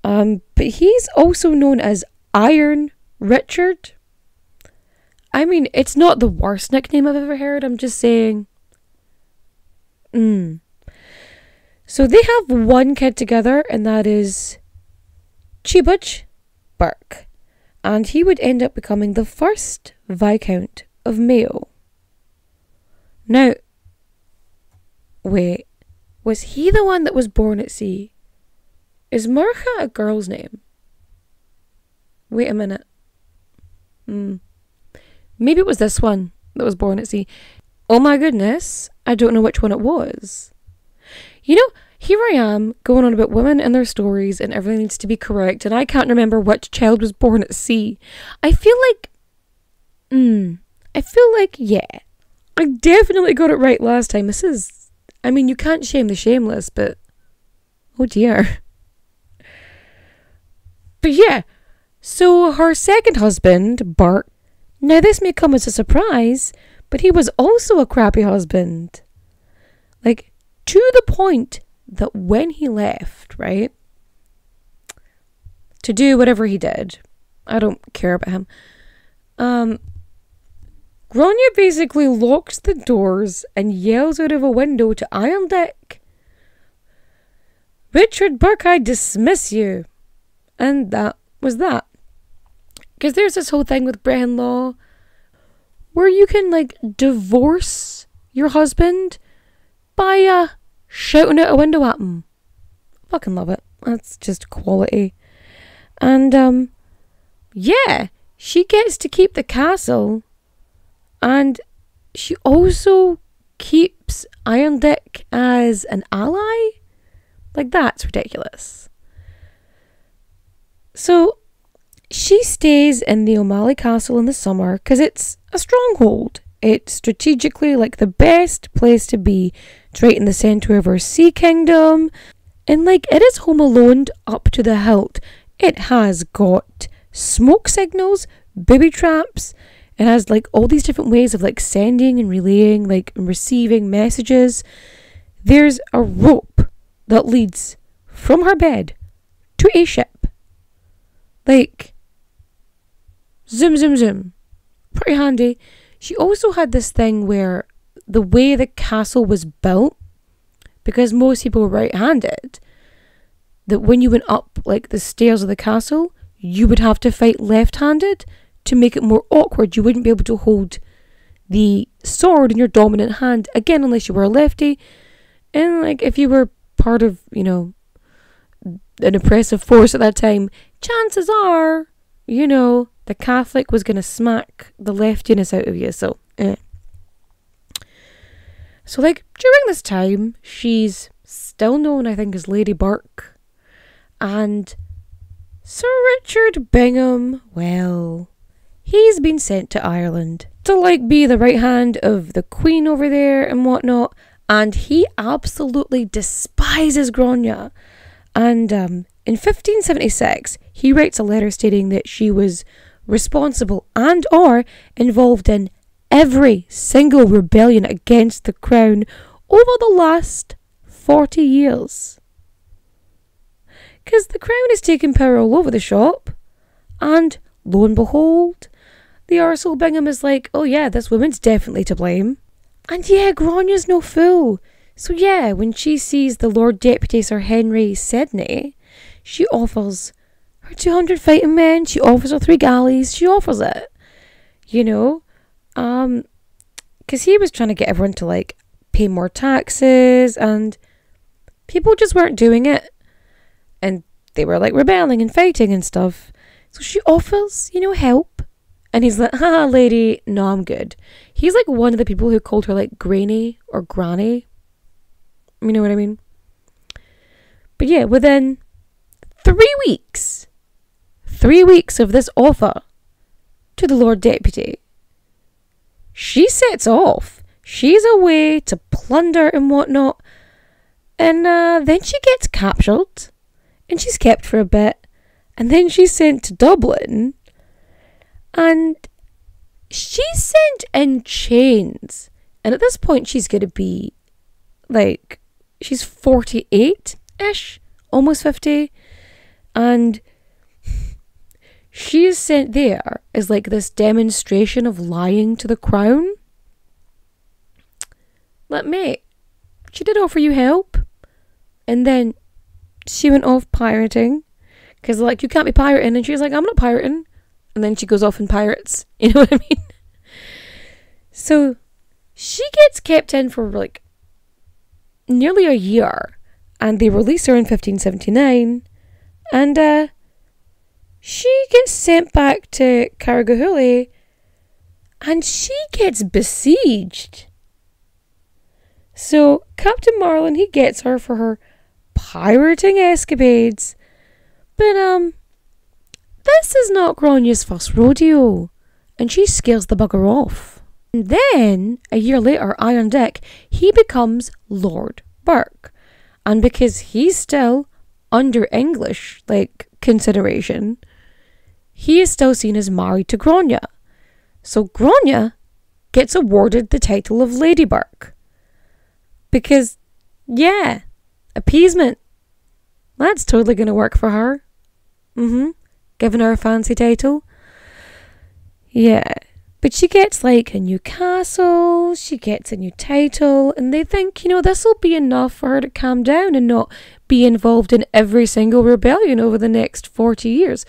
But he's also known as Iron Richard. I mean, it's not the worst nickname I've ever heard. I'm just saying. So they have one kid together, and that is Chibach Burke. And he would end up becoming the first Viscount of Mayo. Now, wait, was he the one that was born at sea? Is Murcha a girl's name? Wait a minute. Maybe it was this one that was born at sea. Oh my goodness, I don't know which one it was. Here I am going on about women and their stories and everything needs to be correct, and I can't remember which child was born at sea. I feel like, yeah, I definitely got it right last time. You can't shame the shameless, but, oh dear. But yeah, so her second husband, Burke, now this may come as a surprise, but he was also a crappy husband. Like, to the point that when he left, right, to do whatever he did, I don't care about him, Gráinne basically locks the doors and yells out of a window to Iron Dick, "Richard Burke, I dismiss you." And that was that. Because there's this whole thing with Brehon law where you can, like, divorce your husband by shouting out a window at him. Fucking love it. That's just quality. And yeah, she gets to keep the castle, and she also keeps Iron Dick as an ally. Like, that's ridiculous. So she stays in the O'Malley castle in the summer because it's a stronghold. It's strategically like the best place to be. It's right in the centre of her sea kingdom. And like, it is home alone up to the hilt. It has got smoke signals, booby traps. It has like all these different ways of like sending and relaying, like receiving messages. There's a rope that leads from her bed to a ship. Like, zoom, zoom, zoom. Pretty handy. She also had this thing where the way the castle was built, because most people were right-handed, that when you went up like the stairs of the castle, you would have to fight left-handed to make it more awkward. You wouldn't be able to hold the sword in your dominant hand, again, unless you were a lefty. And like, if you were part of, you know, an oppressive force at that time, chances are, you know, the Catholic was going to smack the leftiness out of you. So like, during this time, she's still known, I think, as Lady Burke. And Sir Richard Bingham, well, he's been sent to Ireland to, like, be the right hand of the Queen over there and whatnot. And he absolutely despises Gráinne. And in 1576, he writes a letter stating that she was responsible and or involved in every single rebellion against the crown over the last 40 years. Because the crown has taken power all over the shop, and lo and behold, the arsehole Bingham is like, oh yeah, this woman's definitely to blame. And yeah, Gráinne's no fool. So yeah, when she sees the Lord Deputy Sir Henry Sidney, she offers her 200 fighting men, she offers her 3 galleys, she offers it. You know? Because he was trying to get everyone to, like, pay more taxes, and people just weren't doing it. And they were, like, rebelling and fighting and stuff. So she offers, you know, help. And he's like, haha, lady, no, I'm good. He's, like, one of the people who called her, like, Gráinne or Granny. You know what I mean? But yeah, within 3 weeks of this offer to the Lord Deputy, she sets off. She's away to plunder and whatnot. And then she gets captured. And she's kept for a bit. And then she's sent to Dublin. And she's sent in chains. And at this point, she's going to be, like, she's 48-ish. Almost 50. And she is sent there as like this demonstration of lying to the crown. Like, mate, she did offer you help. And then she went off pirating. Because like, you can't be pirating. And she's like, I'm not pirating. And then she goes off and pirates. You know what I mean? So she gets kept in for like nearly a year. And they release her in 1579. And she gets sent back to Carrigahoole, and she gets besieged. So Captain Marlin, he gets her for her pirating escapades. But this is not Gráinne's first rodeo, and she scares the bugger off. And then, a year later, on deck, he becomes Lord Burke. And because he's still under English, like, consideration, he is still seen as married to Gráinne. So Gráinne gets awarded the title of Lady Burke. Because, yeah, appeasement. That's totally going to work for her. Giving her a fancy title. Yeah. But she gets, like, a new castle, she gets a new title, and they think, you know, this will be enough for her to calm down and not be involved in every single rebellion over the next 40 years.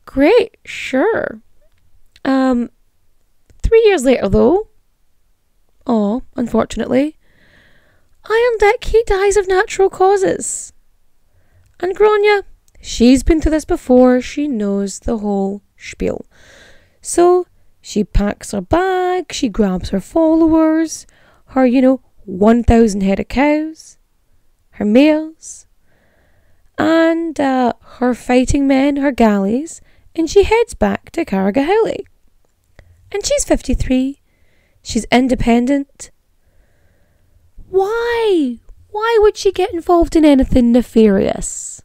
Great, sure. 3 years later, though, unfortunately, on deck, he dies of natural causes. And Gráinne, she's been through this before, she knows the whole spiel. So she packs her bag, she grabs her followers, her, 1,000 head of cows, her mares, and her fighting men, her galleys, and she heads back to Carrigahowie. And she's 53. She's independent. Why? Why would she get involved in anything nefarious?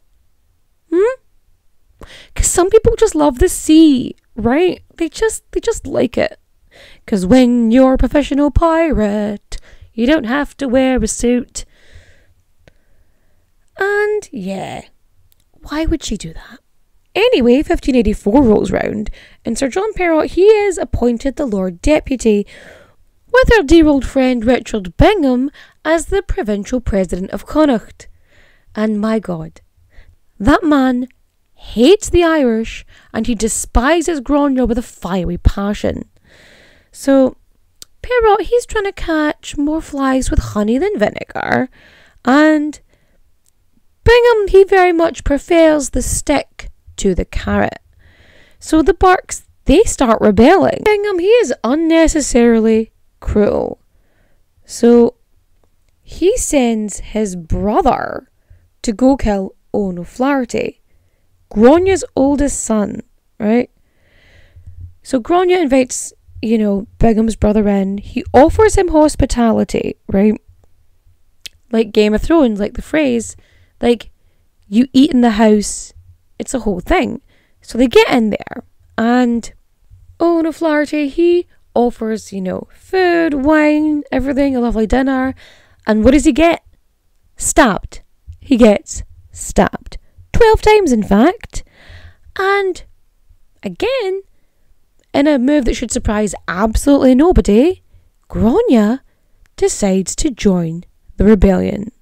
Because some people just love the sea, right? They just like it. Because when you're a professional pirate, you don't have to wear a suit. And yeah, why would she do that? Anyway, 1584 rolls round, and Sir John Perrott, he is appointed the Lord Deputy, with our dear old friend Richard Bingham as the provincial president of Connacht. And my God, that man hates the Irish, and he despises Gráinne with a fiery passion. So Perrott, he's trying to catch more flies with honey than vinegar, and Bingham, he very much prefers the stick to the carrot. So the Burkes, they start rebelling. Bingham, he is unnecessarily cruel. So he sends his brother to go kill Owen O'Flaherty, Gráinne's oldest son, right? So Gráinne invites, Bingham's brother in. He offers him hospitality, right? Like Game of Thrones, like the phrase, like, you eat in the house, it's a whole thing. So they get in there, and Owen O'Flaherty, he offers, food, wine, everything, a lovely dinner. And what does he get? Stabbed. He gets stabbed. 12 times, in fact. And again, in a move that should surprise absolutely nobody, Gráinne decides to join the rebellion.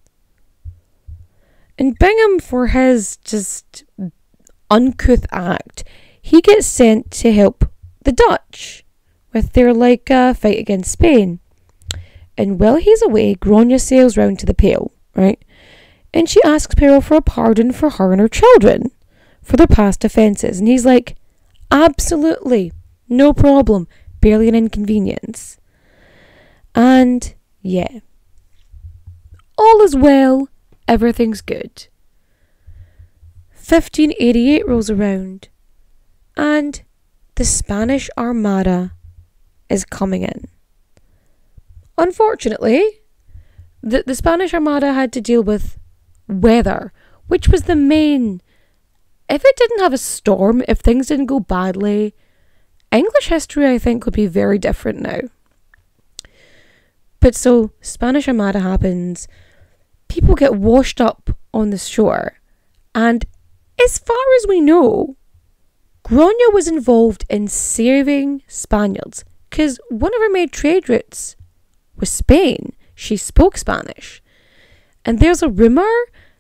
And Bingham, for his just uncouth act, he gets sent to help the Dutch with their fight against Spain. And while he's away, Gráinne sails round to the Pale, right? And she asks Perrott for a pardon for her and her children for their past offences. And he's like, absolutely, no problem, barely an inconvenience. And yeah, all is well, everything's good. 1588 rolls around, and the Spanish Armada is coming in. Unfortunately, the Spanish Armada had to deal with weather, which was the main... If it didn't have a storm, if things didn't go badly, English history, I think, would be very different now. But so, Spanish Armada happens, people get washed up on the shore, and as far as we know, Gráinne was involved in saving Spaniards, because one of her main trade routes was Spain. She spoke Spanish. And there's a rumour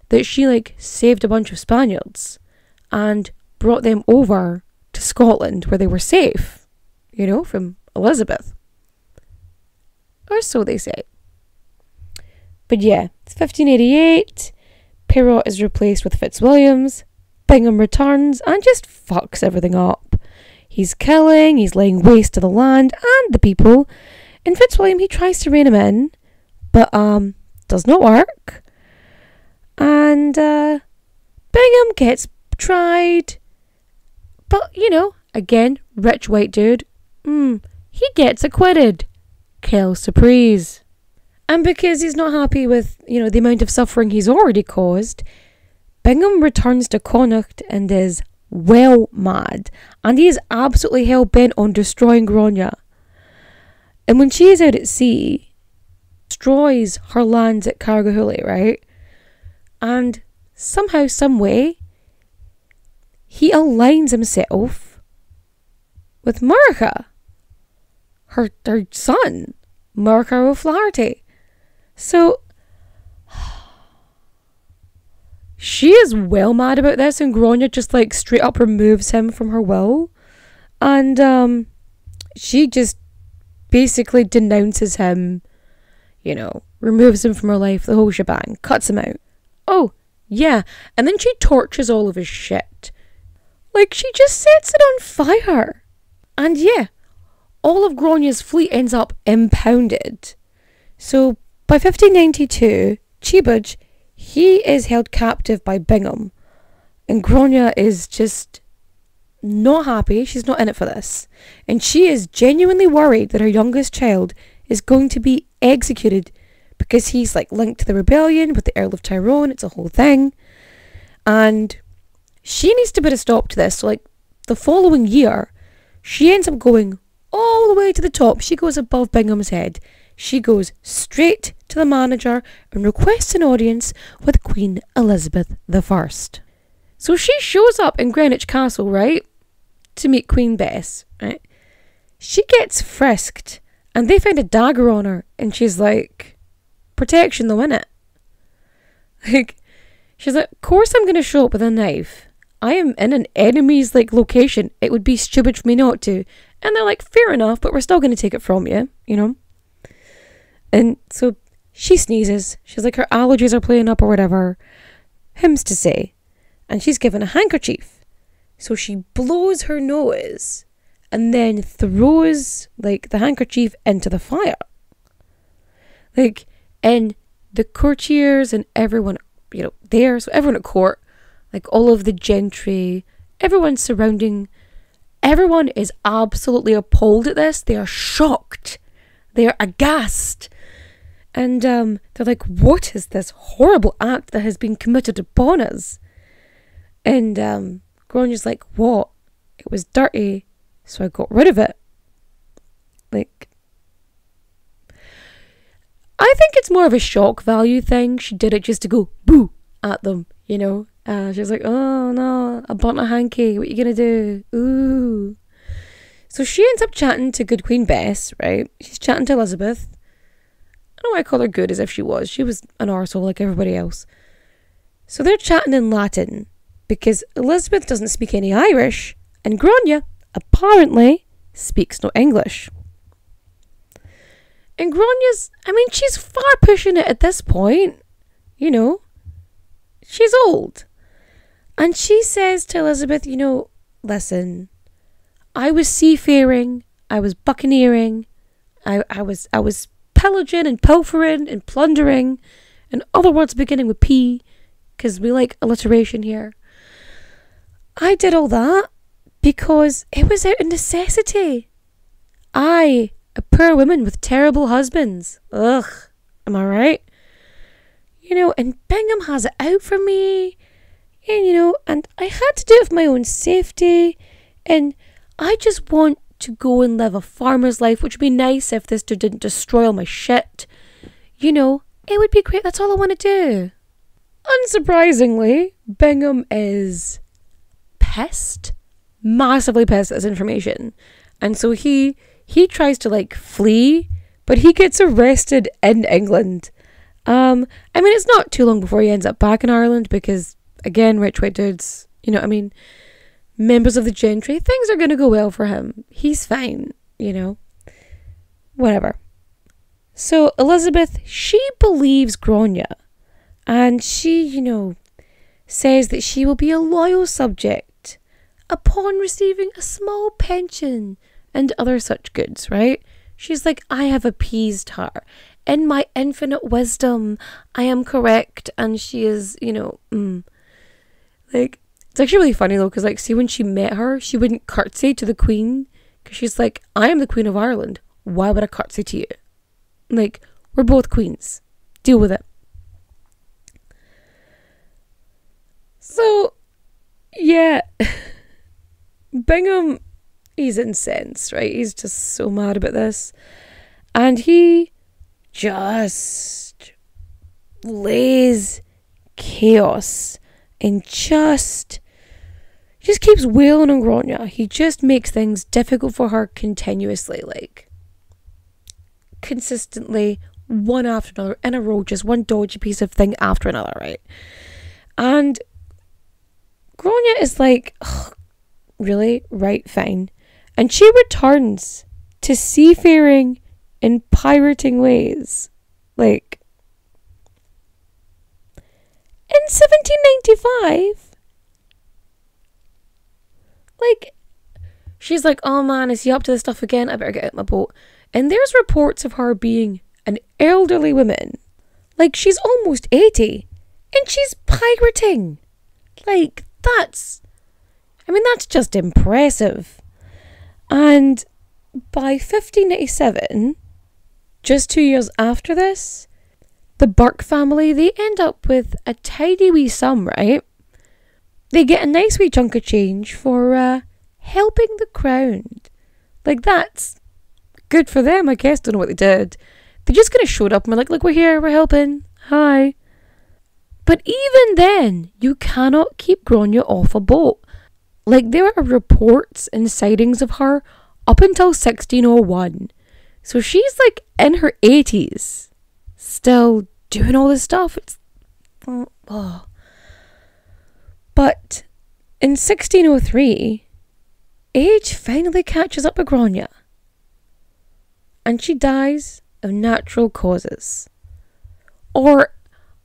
that she saved a bunch of Spaniards and brought them over to Scotland where they were safe, from Elizabeth. Or so they say. But yeah, it's 1588. Perrott is replaced with Fitzwilliams. Bingham returns and just fucks everything up. He's killing, he's laying waste to the land and the people. And Fitzwilliam, he tries to rein him in, but does not work. And Bingham gets tried. But, again, rich white dude. He gets acquitted. Quelle surprise. And because he's not happy with, the amount of suffering he's already caused, Bingham returns to Connacht and is well mad. And he is absolutely hell-bent on destroying Gráinne. And when she is out at sea, destroys her lands at Carrigahowie, right? And somehow, some way, he aligns himself with Murcha, her son, Murcha O'Flaherty. So she is well mad about this, and Gráinne just straight up removes him from her will, and she just basically denounces him, removes him from her life, the whole shebang, cuts him out. Oh yeah, and then she torches all of his shit. She just sets it on fire. And yeah, all of Gráinne's fleet ends up impounded. So by 1592, Chebuge, he is held captive by Bingham And Gráinne is just not happy. She's not in it for this. And she is genuinely worried that her youngest child is going to be executed because he's like linked to the rebellion with the Earl of Tyrone. It's a whole thing. And she needs to put a stop to this. So like the following year, she ends up going all the way to the top. She goes above Bingham's head. She goes straight to the manager and requests an audience with Queen Elizabeth I. So she shows up in Greenwich Castle, right, to meet Queen Bess, right? She gets frisked and they find a dagger on her and she's like, protection though, innit? Like, she's like, of course I'm going to show up with a knife. I am in an enemy's like location. It would be stupid for me not to. And they're like, fair enough, but we're still going to take it from you, you know? And so she sneezes. She's like, her allergies are playing up or whatever. Him's to say. And she's given a handkerchief. So she blows her nose and then throws like the handkerchief into the fire. Like, and the courtiers and everyone, you know, there, so everyone at court, like all of the gentry, everyone surrounding, everyone is absolutely appalled at this. They are shocked. They are aghast. And they're like, what is this horrible act that has been committed upon us? And Gráinne's like, what? It was dirty, so I got rid of it. Like, I think it's more of a shock value thing. She did it just to go boo at them, you know? She was like, oh no, I burnt a hanky. What are you going to do? Ooh. So she ends up chatting to good Queen Bess, right? She's chatting to Elizabeth. I don't know why I call her good as if she was. She was an arsehole like everybody else. So they're chatting in Latin because Elizabeth doesn't speak any Irish and Gráinne apparently speaks no English. And Gráinne's, I mean, she's far pushing it at this point, you know. She's old. And she says to Elizabeth, you know, listen, I was seafaring, I was buccaneering, I was pillaging and pilfering and plundering, and other words beginning with P, because we like alliteration here. I did all that because it was out of necessity. I, a poor woman with terrible husbands. Ugh, am I right? You know, and Bingham has it out for me. And, you know, and I had to do it for my own safety. And I just want to go and live a farmer's life, which would be nice if this dude didn't destroy all my shit. You know, it would be great. That's all I want to do. Unsurprisingly, Bingham is pissed. Massively pissed at this information. And so he tries to like flee, but he gets arrested in England. I mean, it's not too long before he ends up back in Ireland because, again, rich white dudes, you know what I mean? Members of the gentry, things are going to go well for him. He's fine, you know? Whatever. So, Elizabeth, she believes Gráinne. And she, you know, says that she will be a loyal subject upon receiving a small pension and other such goods, right? She's like, I have appeased her. In my infinite wisdom, I am correct. And she is, you know, like, it's actually really funny though, because like, see, when she met her, she wouldn't curtsy to the Queen, because she's like, I am the Queen of Ireland. Why would I curtsy to you? Like, we're both queens. Deal with it. So, yeah. Bingham, he's incensed, right? He's just so mad about this. And he just lays chaos and just keeps wailing on Gráinne. He just makes things difficult for her continuously, like consistently, one after another, in a row, just one dodgy piece of thing after another, right? And Gráinne is like, really? Right, fine. And she returns to seafaring in pirating ways. Like, in 1795, like, she's like, oh man, is he up to this stuff again? I better get out my boat. And there's reports of her being an elderly woman. Like, she's almost 80. And she's pirating. Like, that's just impressive. And by 1587, just 2 years after this, the Burke family, they end up with a tidy wee sum, right? They get a nice wee chunk of change for helping the crown. Like, that's good for them, I guess. Don't know what they did. They just kind of showed up and were like, look, we're here, we're helping. Hi. But even then, you cannot keep Gráinne off a boat. Like, there are reports and sightings of her up until 1601. So she's like in her 80s, still doing all this stuff. It's But in 1603, age finally catches up with Gráinne. And she dies of natural causes. Or,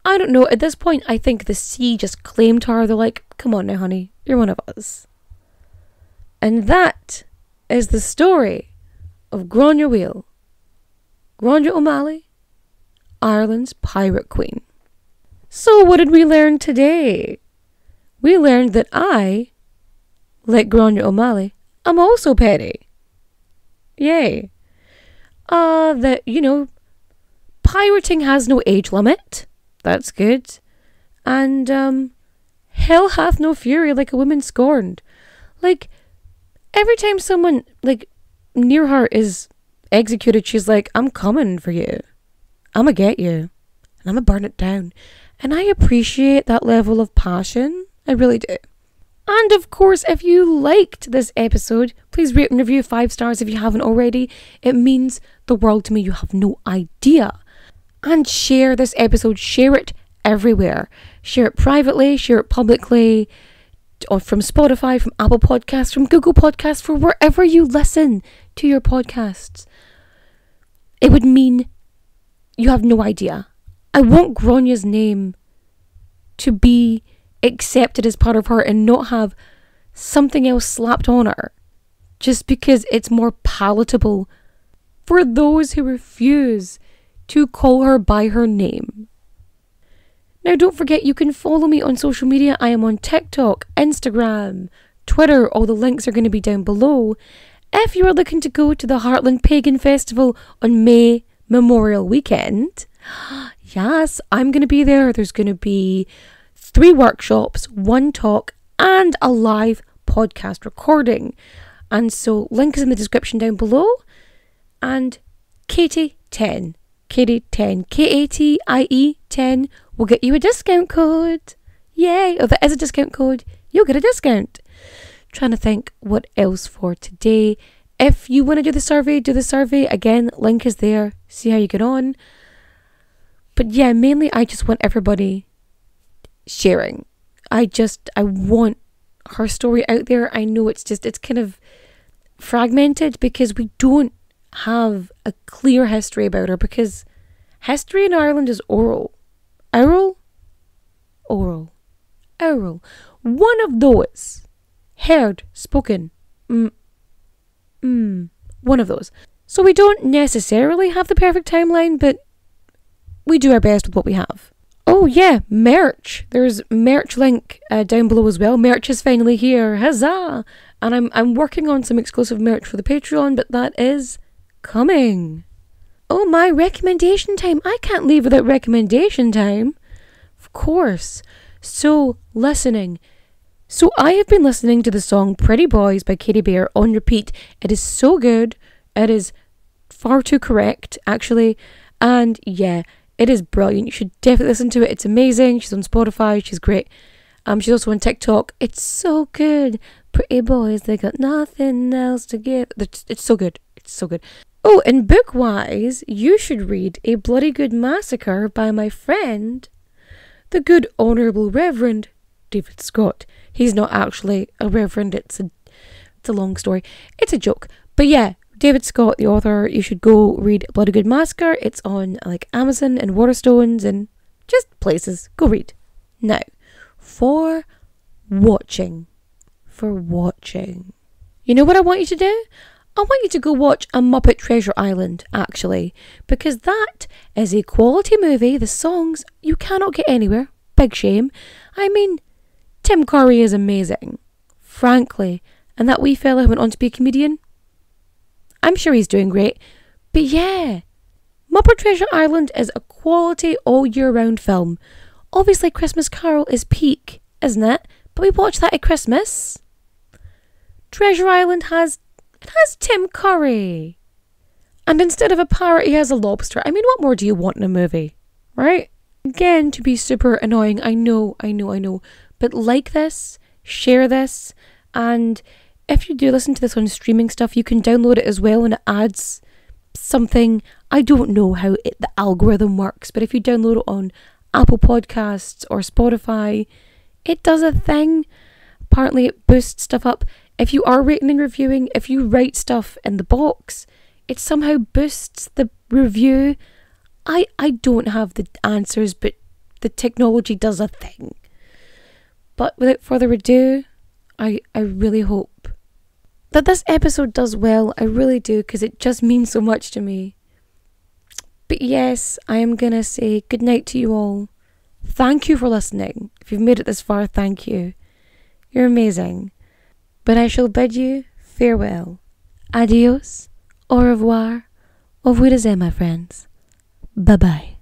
I don't know, at this point I think the sea just claimed her. They're like, come on now honey, you're one of us. And that is the story of Gráinne Mhaol, Gráinne O Malley, Ireland's pirate queen. So what did we learn today? We learned that I, like Gráinne O Malley, am also petty. Yay. That, pirating has no age limit. That's good. And, hell hath no fury like a woman scorned. Like, every time someone, near her is executed, she's like, I'm coming for you. I'ma get you. And I'ma burn it down. And I appreciate that level of passion. I really do. And of course, if you liked this episode, please rate and review 5 stars if you haven't already. It means the world to me. You have no idea. And share this episode. Share it everywhere. Share it privately. Share it publicly. Or from Spotify, from Apple Podcasts, from Google Podcasts, for wherever you listen to your podcasts. It would mean you have no idea. I want Gráinne's name to be accepted as part of her and not have something else slapped on her just because it's more palatable for those who refuse to call her by her name. Now don't forget, you can follow me on social media. I am on TikTok, Instagram, Twitter. All the links are going to be down below. If you are looking to go to the Heartland Pagan Festival on May Memorial Weekend, yes, I'm going to be there. There's going to be 3 workshops, 1 talk, and a live podcast recording. And so, link is in the description down below. And Katie10, Katie 10 will get you a discount code. Yay! Oh, that is a discount code. You'll get a discount. Trying to think what else for today. If you want to do the survey. Again, link is there. See how you get on. But yeah, mainly I just want everybody sharing. I want her story out there. I know it's kind of fragmented because we don't have a clear history about her, because history in Ireland is oral. Oral. One of those. Heard, spoken. One of those. So we don't necessarily have the perfect timeline, but we do our best with what we have. Oh yeah, merch. There's merch link down below as well. Merch is finally here. Huzzah! And I'm working on some exclusive merch for the Patreon, but that is coming. Oh, my recommendation time. I can't leave without recommendation time. Of course. So, listening. So I have been listening to the song Pretty Boys by Katy Bear on repeat. It is so good. It is far too correct, actually. And yeah, it is brilliant. You should definitely listen to it. It's amazing. She's on Spotify. She's great. She's also on TikTok. It's so good. Pretty boys, they got nothing else to give. It's so good. It's so good. Oh, and book-wise, you should read A Bloody Good Massacre by my friend, the Good Honourable Reverend David Scott. He's not actually a reverend. It's a long story. It's a joke. But yeah, David Scott, the author, you should go read Bloody Good Massacre. It's on Amazon and Waterstones and just places. Go read. Now, for watching. You know what I want you to do? I want you to go watch A Muppet Treasure Island, actually, because that is a quality movie. The songs you cannot get anywhere. Big shame. I mean, Tim Curry is amazing, frankly, and that wee fella who went on to be a comedian, I'm sure he's doing great. But yeah, Muppet Treasure Island is a quality all year round film. Obviously Christmas Carol is peak, isn't it? But we watch that at Christmas. Treasure Island has Tim Curry. And instead of a parrot, he has a lobster. I mean, what more do you want in a movie? Right? Again, to be super annoying, I know. But like this, share this, and if you do listen to this on streaming stuff, you can download it as well, and it adds something. I don't know how the algorithm works, but if you download it on Apple Podcasts or Spotify, it does a thing. Apparently it boosts stuff up. If you are rating and reviewing, if you write stuff in the box, it somehow boosts the review. I don't have the answers, but the technology does a thing. But without further ado, I really hope that this episode does well. I really do, because it just means so much to me. But yes, I am going to say goodnight to you all. Thank you for listening. If you've made it this far, thank you. You're amazing. But I shall bid you farewell. Adios, au revoir, au revoir, my friends. Bye-bye.